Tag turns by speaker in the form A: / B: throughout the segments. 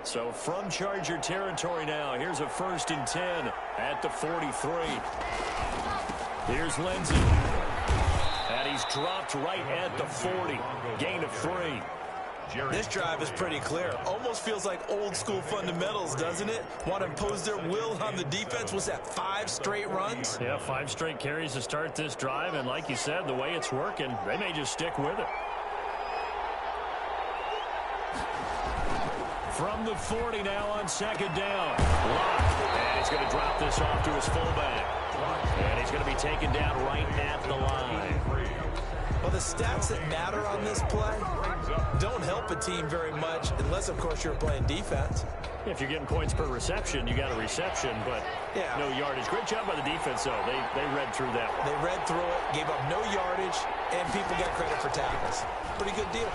A: So from Charger territory now, here's a 1st and 10 at the 43. Here's Lindsey. And he's dropped right at the 40. Gain of 3.
B: This drive is pretty clear. Almost feels like old school fundamentals, doesn't it? Want to impose their will on the defense. Was that 5 straight runs?
A: Yeah, 5 straight carries to start this drive. And like you said, the way it's working, they may just stick with it. From the 40 now on 2nd down. Lock. And he's going to drop this off to his fullback. And he's going to be taken down right at the line.
B: Well, the stats that matter on this play don't help a team very much unless, of course, you're playing defense.
A: If you're getting points per reception, you got a reception, but no yardage. Great job by the defense, though. They read through that one.
B: They read through it, gave up no yardage, and people get credit for tackles. Pretty good deal.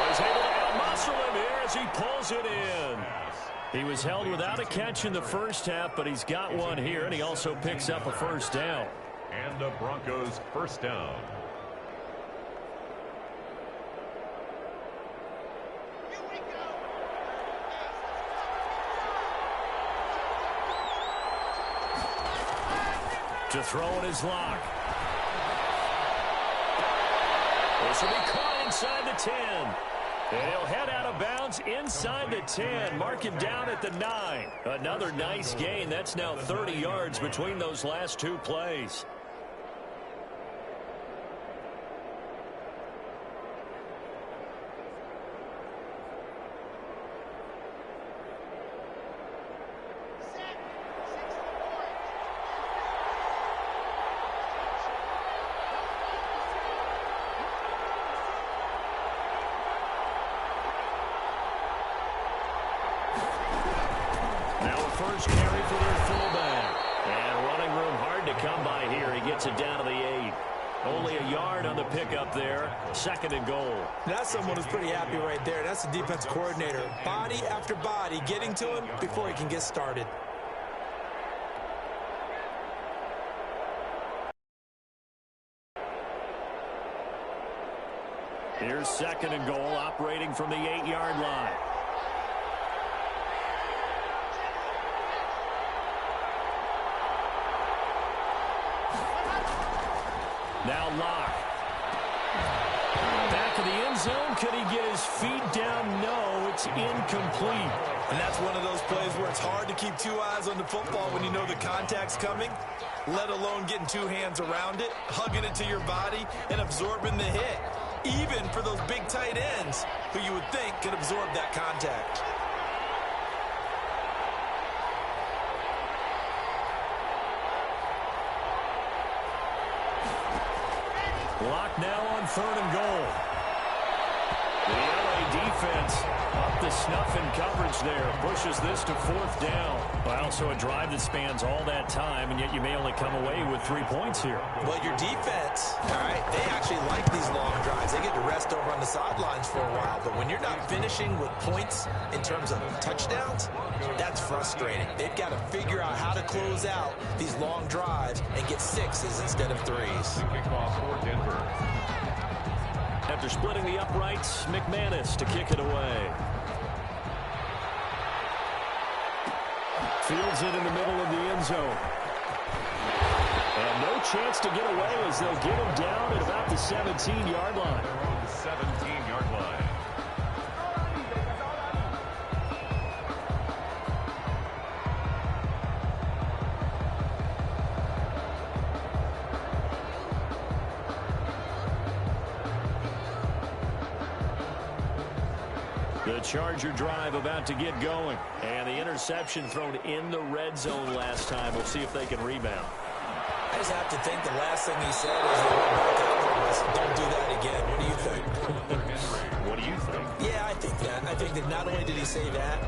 A: He's able to out-muscle him here as he pulls it in. He was held without a catch in the first half, but he's got one here, and he also picks up a 1st down.
C: And the Broncos 1st down.
A: To throw in his Lock. This will be caught inside the 10. And he'll head out of bounds inside the 10. Mark him down at the 9. Another nice gain. That's now 30 yards between those last 2 plays. First carry for their fullback. And running room hard to come by here. He gets it down to the 8. Only a yard on the pickup there. 2nd and goal.
B: That's someone who's pretty happy right there. That's the defense coordinator. Body after body getting to him before he can get started.
A: Here's 2nd and goal, operating from the 8-yard line. Now Lock. Back of the end zone. Could he get his feet down? No, it's incomplete.
B: And that's one of those plays where it's hard to keep 2 eyes on the football when you know the contact's coming, let alone getting 2 hands around it, hugging it to your body, and absorbing the hit. Even for those big tight ends who you would think could absorb that contact.
A: Lock now on 3rd and goal. The LA defense up the snuff in coverage there. Pushes this to 4th down. Well, so a drive that spans all that time, and yet you may only come away with 3 points here.
B: Well, your defense, all right, they actually like these long drives. They get to rest over on the sidelines for a while. But when you're not finishing with points in terms of touchdowns, that's frustrating. They've got to figure out how to close out these long drives and get 6s instead of 3s.
C: Kickoff for Denver.
A: After splitting the uprights, McManus to kick it away. Fields it in the middle of the end zone. And no chance to get away as they'll get him down at about the 17-yard line.
C: The 17-yard line.
A: The Charger drive about to get going. And the interception thrown in the red zone last time. We'll see if they can rebound.
B: I just have to think the last thing he said as they went back out there was, don't do that again. What do you think?
A: What do you think?
B: Yeah, I think that. I think that not only did he say that,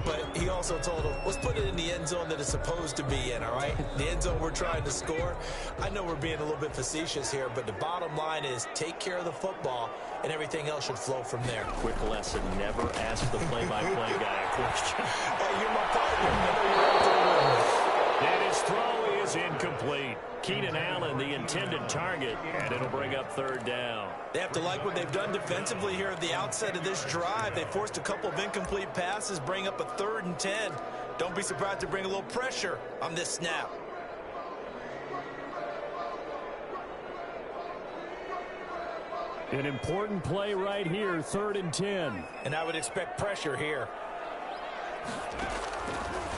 B: but he also told him, let's put it in the end zone that it's supposed to be in, all right? The end zone we're trying to score. I know we're being a little bit facetious here, but the bottom line is take care of the football, and everything else should flow from there.
A: Quick lesson, never ask the play-by-play guy a question.
B: Hey, you're my partner. I know you're right there with me.
A: And his throw is is incomplete. Keenan Allen, the intended target, and it'll bring up third down.
B: They have to like what they've done defensively here at the outset of this drive. They forced a couple of incomplete passes, bring up a 3rd and 10. Don't be surprised to bring a little pressure on this snap.
A: An important play right here, 3rd and 10.
B: And I would expect pressure here.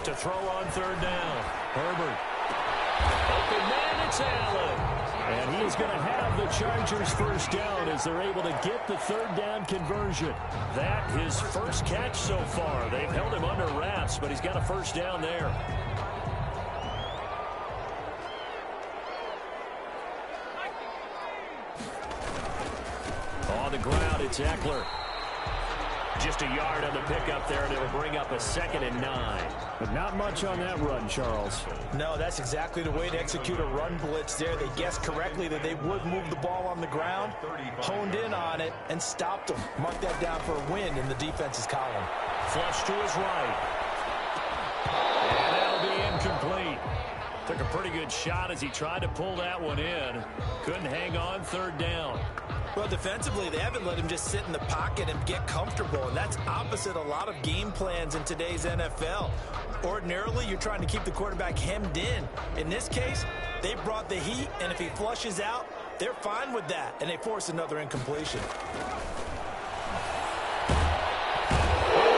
A: To throw on 3rd down. Herbert. Open man, it's Allen. And he is going to have the Chargers first down as they're able to get the 3rd down conversion. That his first catch so far. They've held him under wraps, but he's got a first down there. On the ground, it's Eckler. Just a yard on the pickup there, and it'll bring up a 2nd and 9. But not much on that run, Charles.
B: No, that's exactly the way to execute a run blitz there. They guessed correctly that they would move the ball on the ground, honed in on it, and stopped them. Mark that down for a win in the defense's column.
A: Flush to his right. And that'll be incomplete. Took a pretty good shot as he tried to pull that one in. Couldn't hang on 3rd down.
B: Well, defensively, they haven't let him just sit in the pocket and get comfortable, and that's opposite a lot of game plans in today's NFL. Ordinarily, you're trying to keep the quarterback hemmed in. In this case, they brought the heat, and if he flushes out, they're fine with that, and they force another incompletion.
A: And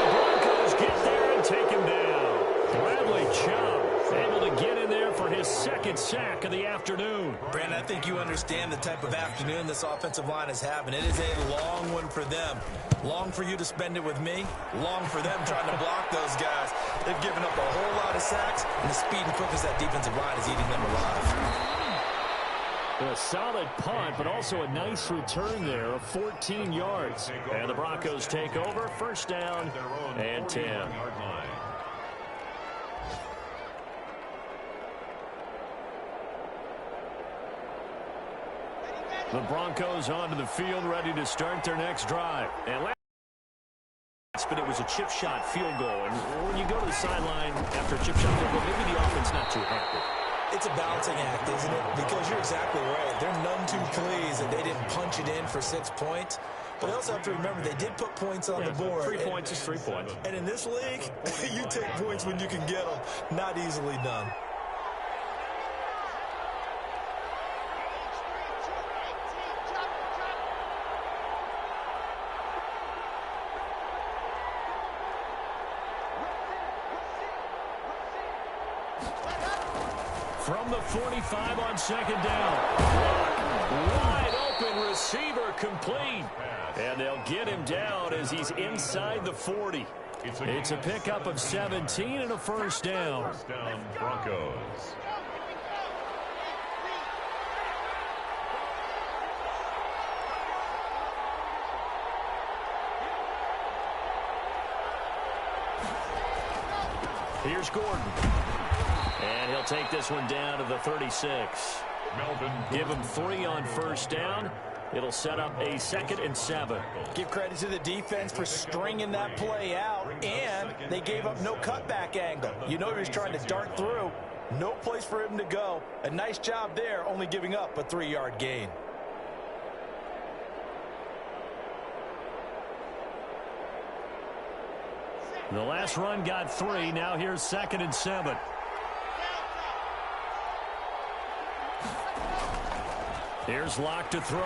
A: the Broncos get there and take him down. Bradley Chubb able to get in there for his 2nd sack of the afternoon.
B: Brandon, I think you understand the type of afternoon this offensive line is having. It is a long one for them. Long for you to spend it with me. Long for them trying to block those guys. They've given up a whole lot of sacks, and the speed and quickness of that defensive line is eating them alive.
A: A solid punt, but also a nice return there of 14 yards. And the Broncos take over, first down and 10. The Broncos onto the field, ready to start their next drive. And but it was a chip shot field goal. And when you go to the sideline after a chip shot field goal, maybe the offense not too happy.
B: It's a balancing act, isn't it? Because you're exactly right. They're none too pleased that they didn't punch it in for 6 points. But they also have to remember they did put points on the board.
A: 3 points is 3 points.
B: And in this league, you take points when you can get them. Not easily done.
A: From the 45 on 2nd down. Wide open receiver complete. And they'll get him down as he's inside the 40. It's a pickup of 17 and a first down.
C: First down, Broncos.
A: Here's Gordon. And he'll take this one down to the 36. Give him 3 on first down. It'll set up a 2nd and 7.
B: Give credit to the defense for stringing that play out, and they gave up no cutback angle. You know he was trying to dart through. No place for him to go. A nice job there, only giving up a 3-yard gain.
A: The last run got 3. Now here's 2nd and 7. Here's Locke to throw. A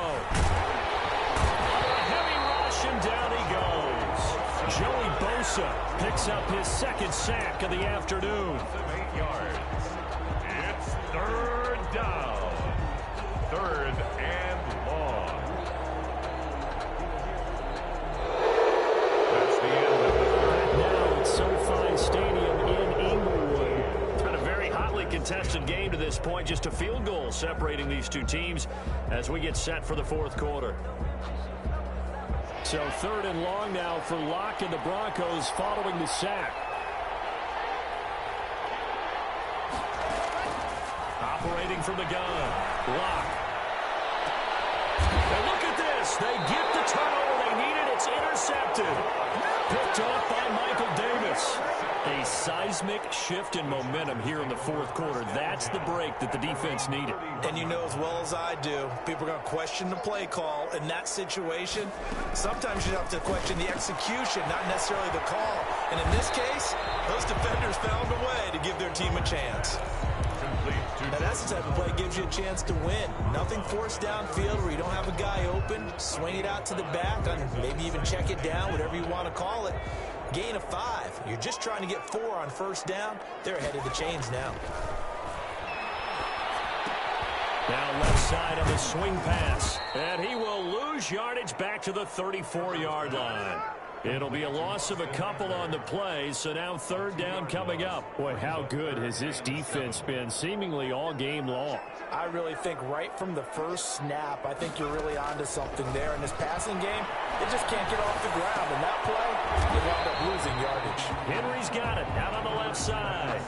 A: heavy rush, and down he goes. Joey Bosa picks up his 2nd sack of the afternoon.
C: 8 yards. It's 3rd down. 3rd and long. That's the end of the 3rd.
A: Now it's SoFi Stadium in Inglewood. It's been a very hotly contested game to this point. Just a field goal separating these two teams as we get set for the 4th quarter. So 3rd and long now for Locke and the Broncos following the sack. Operating from the gun. Locke. And look at this. They get the turnover they needed. It's intercepted. Picked off by Michael Davis. A seismic shift in momentum here in the fourth quarter. That's the break that the defense needed.
B: And you know as well as I do, people are going to question the play call in that situation. Sometimes you have to question the execution, not necessarily the call. And in this case, those defenders found a way to give their team a chance. Now that's the type of play that gives you a chance to win. Nothing forced downfield where you don't have a guy open. Swing it out to the back, and maybe even check it down, whatever you want to call it. Gain of 5. You're just trying to get 4 on first down. They're ahead of the chains now.
A: Now left side of the swing pass. And he will lose yardage back to the 34-yard line. It'll be a loss of a couple on the play, so now third down coming up. Boy, how good has this defense been seemingly all game long?
B: I really think right from the first snap, I think you're really onto something there. In this passing game, they just can't get off the ground. In that play, they wound up losing yardage.
A: Henry's got it out on the left side.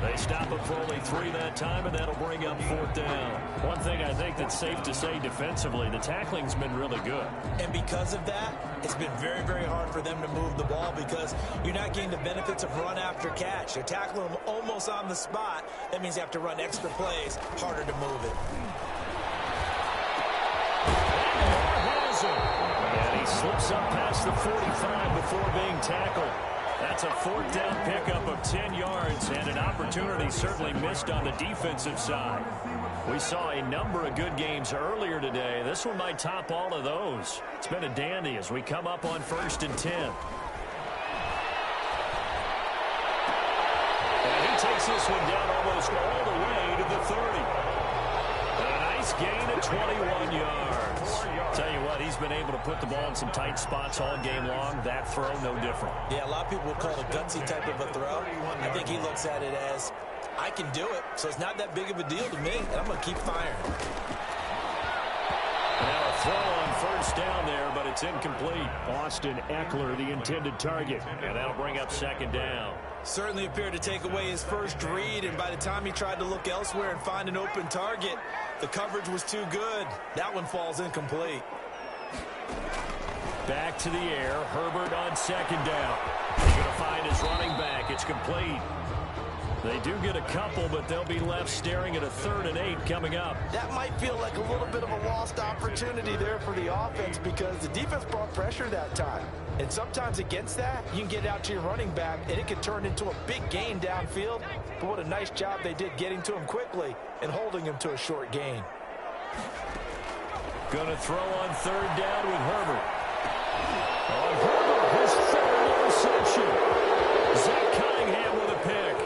A: They stop it for only 3 that time, and that'll bring up fourth down. One thing I think that's safe to say defensively, the tackling's been really good.
B: And because of that, it's been very, very hard for them to move the ball because you're not getting the benefits of run after catch. They're tackling them almost on the spot. That means you have to run extra plays, harder to move it.
A: And he slips up past the 45 before being tackled. That's a fourth down pickup of 10 yards and an opportunity certainly missed on the defensive side. We saw a number of good games earlier today. This one might top all of those. It's been a dandy as we come up on 1st and 10. And he takes this one down almost all the way to the 30. A nice gain of 21 yards. Tell you what, he's been able to put the ball in some tight spots all game long. That throw, no different.
B: Yeah, a lot of people would call it a gutsy type of a throw. I think he looks at it as, I can do it, so it's not that big of a deal to me, and I'm going to keep firing.
A: Now a throw on first down there, but it's incomplete. Austin Eckler, the intended target, and that'll bring up second down.
B: Certainly appeared to take away his first read, and by the time he tried to look elsewhere and find an open target, the coverage was too good. That one falls incomplete.
A: Back to the air. Herbert on second down. He's going to find his running back. It's complete. They do get a couple, but they'll be left staring at a 3rd and 8 coming up.
B: That might feel like a little bit of a lost opportunity there for the offense because the defense brought pressure that time. And sometimes against that, you can get out to your running back, and it can turn into a big gain downfield. But what a nice job they did getting to him quickly and holding him to a short gain.
A: Going to throw on 3rd down with Herbert. On Herbert, his 3rd interception. Zach Cunningham with a pick.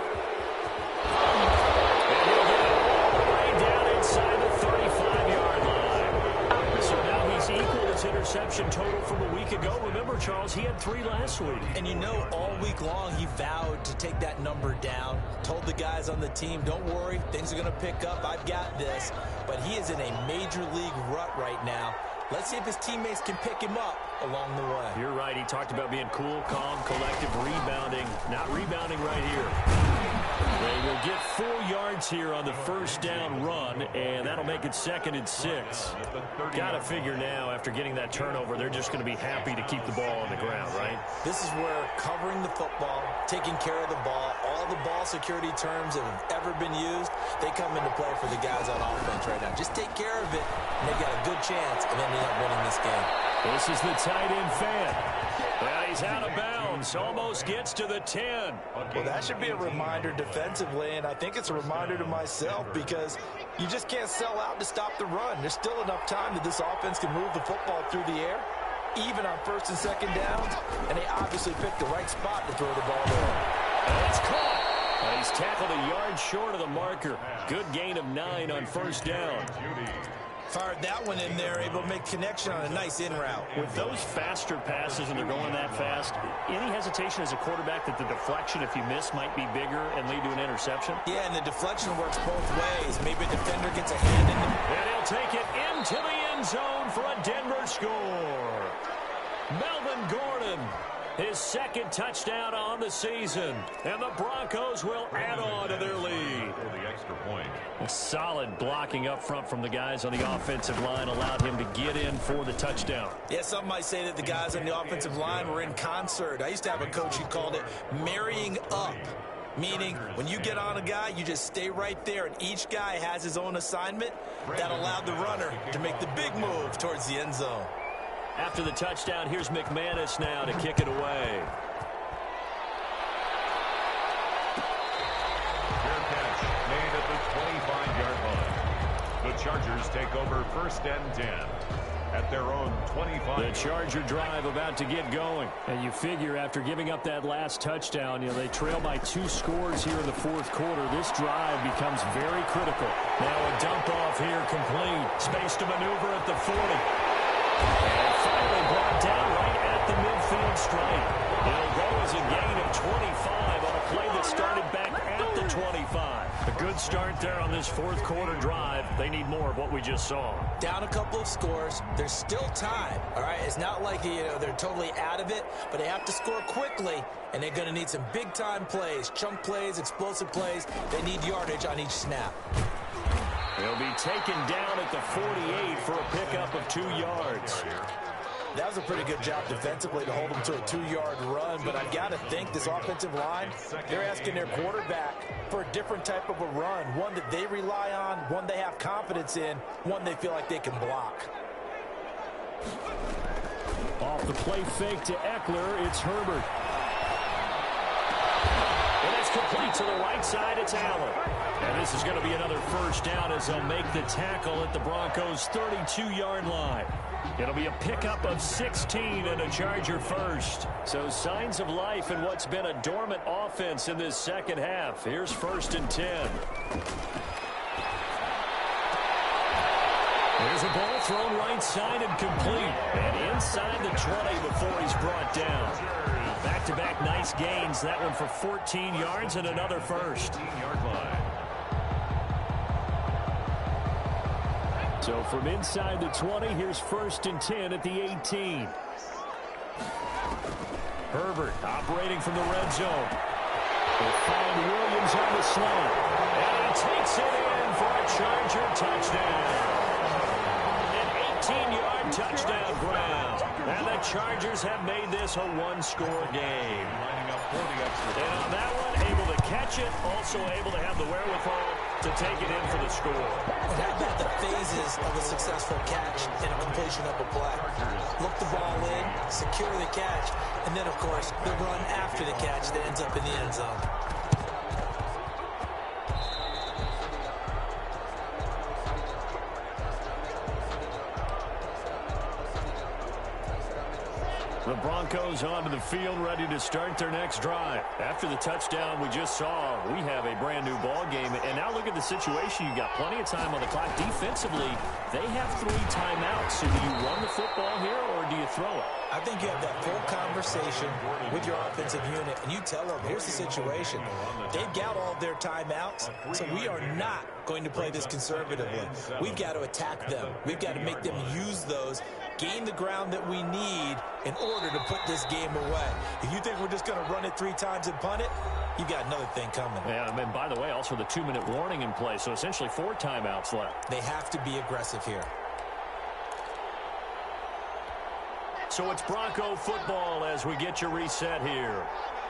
A: And he'll get it all the way down inside the 35-yard line. So now he's equal his interception total from a week ago. Remember, Charles, he had 3 last week.
B: And you know, all week long, he vowed to take that number down. Told the guys on the team, don't worry, things are going to pick up. I've got this. But he is in a major league rut right now. Let's see if his teammates can pick him up along the way.
A: You're right. He talked about being cool, calm, collective, rebounding. Not rebounding right here. They will get 4 yards here on the first down run, and that'll make it 2nd and 6. Got to figure now, after getting that turnover, they're just going to be happy to keep the ball on the ground, right?
B: This is where covering the football, taking care of the ball, all the ball security terms that have ever been used, they come into play for the guys on offense right now. Just take care of it, and they've got a good chance of ending up winning this game.
A: This is the tight end fan. Well, he's out of bounds. Almost gets to the 10.
B: Well, that should be a reminder defensively, and I think it's a reminder to myself because you just can't sell out to stop the run. There's still enough time that this offense can move the football through the air, even on 1st and 2nd downs, and they obviously picked the right spot to throw the ball there.
A: And it's caught. And he's tackled a yard short of the marker. Good gain of 9 on first down.
B: Fired that one in there, able to make connection on a nice in route.
A: With those faster passes and they're going that fast, any hesitation as a quarterback that the deflection, if you miss, might be bigger and lead to an interception?
B: Yeah, and the deflection works both ways. Maybe a defender gets a hand in the...
A: And he'll take it into the end zone for a Denver score. Melvin Gordon His second touchdown on the season. And the Broncos will add on to their lead.
C: For the extra point.
A: A solid blocking up front from the guys on the offensive line allowed him to get in for the touchdown.
B: Yeah, some might say that the guys on the offensive line were in concert. I used to have a coach who called it marrying up. Meaning, when you get on a guy, you just stay right there, and each guy has his own assignment. That allowed the runner to make the big move towards the end zone.
A: After the touchdown, here's McManus now to kick it away.
C: Fair catch made at the 25-yard line. The Chargers take over 1st and 10. At their own 25.
A: The Charger drive about to get going. And you figure after giving up that last touchdown, they trail by 2 scores here in the 4th quarter. This drive becomes very critical. Now a dump off here complete. Space to maneuver at the 40. And finally brought down right at the midfield stripe. It'll go as a gain of 25 on a play that started back at the 25. A good start there on this 4th quarter drive. They need more of what we just saw.
B: Down a couple of scores. There's still time. All right, it's not like they're totally out of it, but they have to score quickly, and they're going to need some big-time plays, chunk plays, explosive plays. They need yardage on each snap.
A: He'll be taken down at the 48 for a pickup of 2 yards.
B: That was a pretty good job defensively to hold them to a 2-yard run, but I've got to think this offensive line, they're asking their quarterback for a different type of a run, one that they rely on, one they have confidence in, one they feel like they can block.
A: Off the play fake to Eckler, it's Herbert. And it's complete to the right side, it's Allen. And this is going to be another first down as they'll make the tackle at the Broncos' 32-yard line. It'll be a pickup of 16 and a Charger first. So signs of life in what's been a dormant offense in this second half. Here's 1st and 10. There's a ball thrown right side and complete. And inside the 20 before he's brought down. Back-to-back nice gains. That one for 14 yards and another first.
C: 15-yard line.
A: So from inside the 20, here's 1st and 10 at the 18. Herbert operating from the red zone. They'll find Williams on the slant. And he takes it in for a Charger touchdown. An 18-yard touchdown ground. And the Chargers have made this a 1-score game.
C: Lining up for the extra point.
A: And on that one, able to catch it, also able to have the wherewithal to take it in for the score.
B: And how about the phases of a successful catch and a completion of a play? Look the ball in, secure the catch, and then, of course, the run after the catch that ends up in the end zone.
A: The Broncos onto the field, ready to start their next drive. After the touchdown we just saw, we have a brand-new ball game. And now look at the situation. You've got plenty of time on the clock. Defensively, they have 3 timeouts. So do you run the football here, or do you throw it?
B: I think you have that full conversation with your offensive unit, and you tell them, here's the situation. They've got all of their timeouts, so we are not going to play this conservatively. We've got to attack them. We've got to make them use those, gain the ground that we need in order to put this game away. If you think we're just going to run it 3 times and punt it, you've got another thing coming.
A: Yeah, and by the way, also the 2-minute warning in play, so essentially 4 timeouts left.
B: They have to be aggressive here.
A: So it's Bronco football as we get you reset here.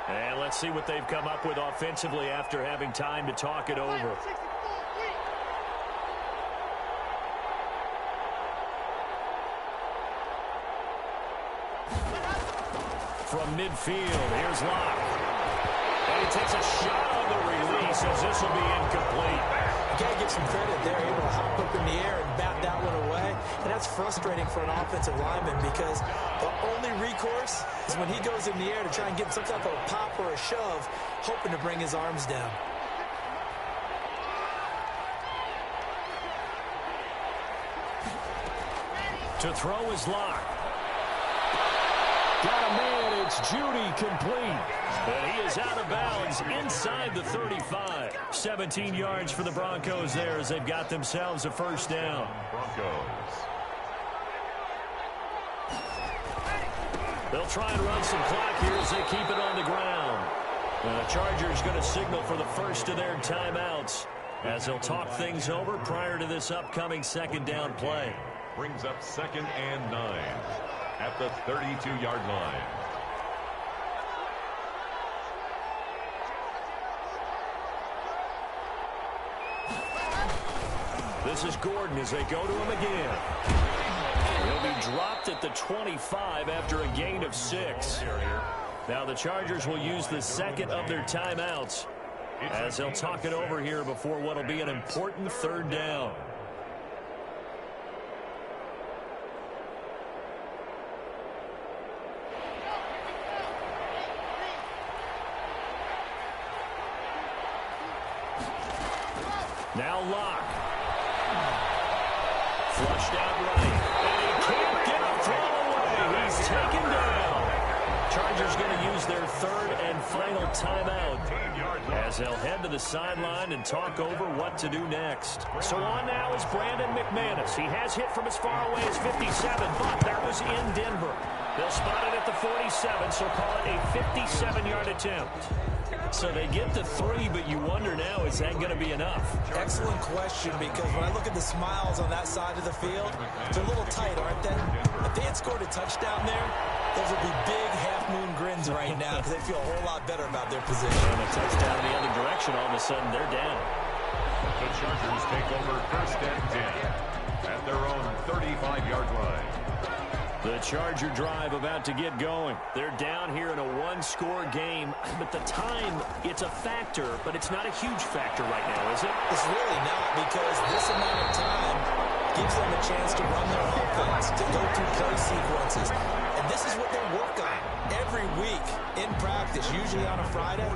A: And let's see what they've come up with offensively after having time to talk it over. From midfield, here's Locke. And he takes a shot on the release as this will be incomplete.
B: You got to give some credit there, able to hop up in the air and bat that one away. And that's frustrating for an offensive lineman because the only recourse is when he goes in the air to try and get some type of a pop or a shove, hoping to bring his arms down.
A: To throw is Locke. Got a man, it's Judy complete. And he is out of bounds inside the 35. 17 yards for the Broncos there as they've got themselves a first down.
C: Broncos.
A: They'll try and run some clock here as they keep it on the ground. And the Chargers going to signal for the first of their timeouts as they'll talk things over prior to this upcoming second down play.
C: Brings up 2nd and 9 at the 32-yard line.
A: This is Gordon as they go to him again. He'll be dropped at the 25 after a gain of 6. Now the Chargers will use the second of their timeouts as they'll talk it over here before what will be an important third down. Now Locke. Flushed out right. And he can't get a throw away. He's taken down. Chargers going to use their third and final timeout as they'll head to the sideline and talk over what to do next. So on now is Brandon McManus. He has hit from as far away as 57, but that was in Denver. They'll spot it at the 47, so call it a 57-yard attempt. So they get the 3, but you wonder now, is that going to be enough?
B: Excellent question, because when I look at the smiles on that side of the field, they're a little tight, aren't they? If they had scored a touchdown there, those would be big half-moon grins right now because they feel a whole lot better about their position.
A: And a touchdown in the other direction, all of a sudden they're down.
C: The Chargers take over 1st and 10 at their own 35-yard line.
A: The Charger drive about to get going. They're down here in a one-score game, but the time, it's a factor, but it's not a huge factor right now, is it?
B: It's really not, because this amount of time gives them a chance to run their offense, to go through play sequences. And this is what they work on every week in practice, usually on a Friday.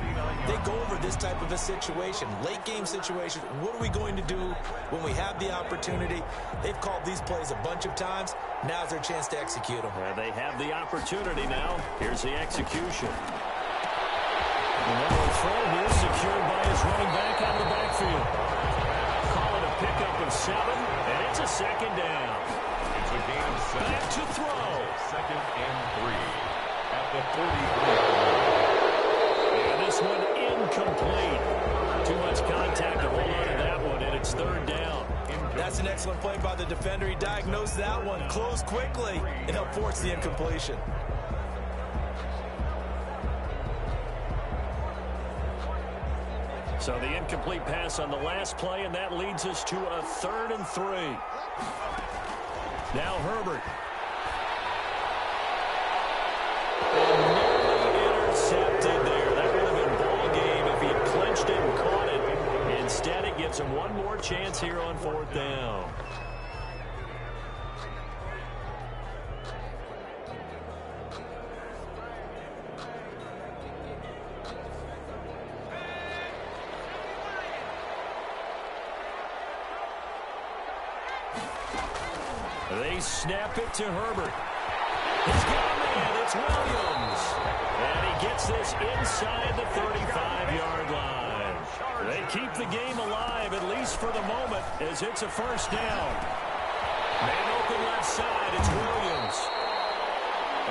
B: They go over this type of a situation, late game situation. What are we going to do when we have the opportunity? They've called these plays a bunch of times. Now's their chance to execute them.
A: They have the opportunity now. Here's the execution. Another throw here secured by his running back out of the backfield. Call it a pickup of 7, and it's a second down.
C: It's a gain of 7.
A: Back to throw.
C: 2nd and 3 at the 43.
A: And this one incomplete. Too much contact to hold on to that one, and it's third down.
B: That's an excellent play by the defender. He diagnosed that one, closed quickly, and helped force the incompletion.
A: So the incomplete pass on the last play, and that leads us to a 3rd and 3. Now Herbert. Intercepted there. That would have been ball game if he had clinched it and caught it. Instead, it gives him one more chance here on 4th down. They snap it to Herbert. He's got a man. It's Williams. And he gets this inside the 35-yard line. They keep the game alive, at least for the moment, as it's a first down. Man open left side. It's Williams.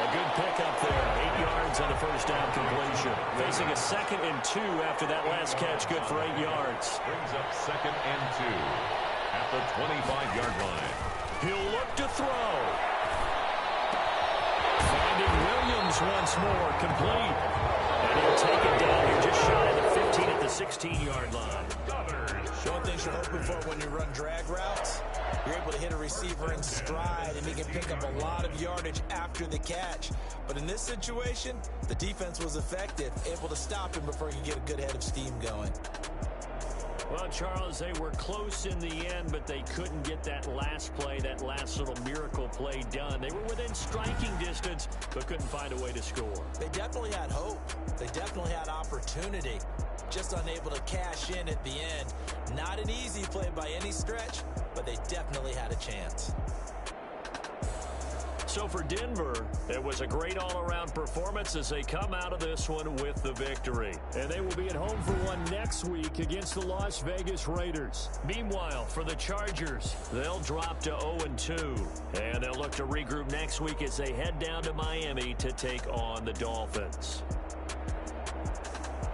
A: A good pickup there. 8 yards on a first down completion. Facing a 2nd and 2 after that last catch. Good for 8 yards.
C: Brings up 2nd and 2 at the 25-yard line.
A: He'll look to throw. Finding Williams once more, complete. And he'll take it down here just shy of the 15 at the 16-yard line.
B: One thing you're hoping for when you run drag routes, you're able to hit a receiver in stride, and he can pick up a lot of yardage after the catch. But in this situation, the defense was effective, able to stop him before he could get a good head of steam going.
A: Well, Charles, they were close in the end, but they couldn't get that last play, that last little miracle play done. They were within striking distance, but couldn't find a way to score.
B: They definitely had hope. They definitely had opportunity. Just unable to cash in at the end. Not an easy play by any stretch, but they definitely had a chance.
A: So for Denver, it was a great all-around performance as they come out of this one with the victory.
D: And they will be at home for one next week against the Las Vegas Raiders.
A: Meanwhile, for the Chargers, they'll drop to 0-2. And they'll look to regroup next week as they head down to Miami to take on the Dolphins.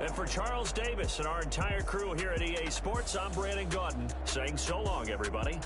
A: And for Charles Davis and our entire crew here at EA Sports, I'm Brandon Gaudin saying so long, everybody.